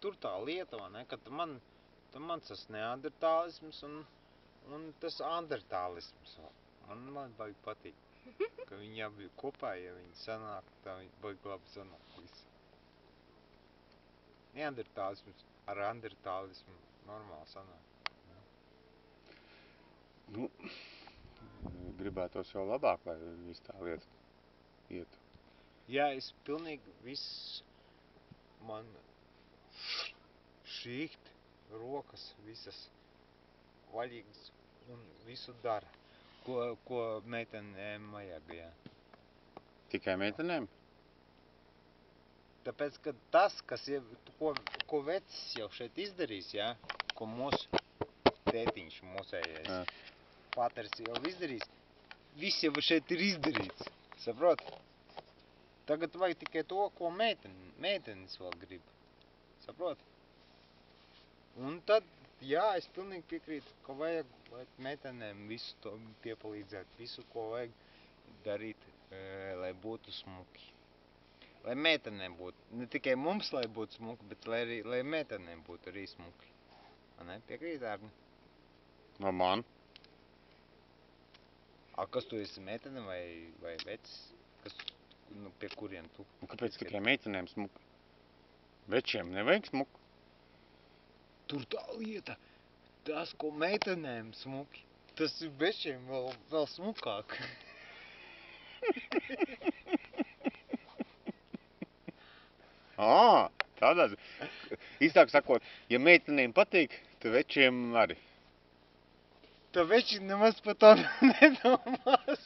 tur tā lieta, vai ne, ka man tas neandertālisms un tas andertālisms. Man baigi patīk, ka viņi abi kopā, ja viņi sanāk, tā viņi baigi labi sanāk visi. Neandertālisms ar andertālismu normāli sanāk. Nu, gribētos jau labāk, lai viss tā lieta ietu. Jā, es pilnīgi viss, man šīkt, rokas visas vaļīgas un visu dara, ko meitenēm vajag, jā. Tikai meitenēm? Tāpēc, ka tas, ko vecs jau šeit izdarīs, jā, ko mūsu tētiņš, mūsējais paters jau izdarīs, viss jau šeit ir izdarīts, saprot? Tagad vajag tikai to, ko meitenis vēl grib, saprot? Un tad, jā, es pilnīgi piekrītu, ka vajag meitenēm visu to piepalīdzēt, visu, ko vajag darīt, lai būtu smuki. Lai meitenēm būtu, ne tikai mums, lai būtu smuki, bet lai meitenēm būtu arī smuki. Ne? Piekrīt, Ārni? No man? Kas tu esi, meitene vai vecs? Pie kuriem tu? Kāpēc tikai meitenēm smuki? Večiem nevajag smuki? Tur tā lieta, tas, ko meitenēm smuki, tas ir večiem vēl smukāk. Tādā. Īstāk sakot, ja meitenēm patīk, tad večiem arī. Tā veči nemaz par to nedomās.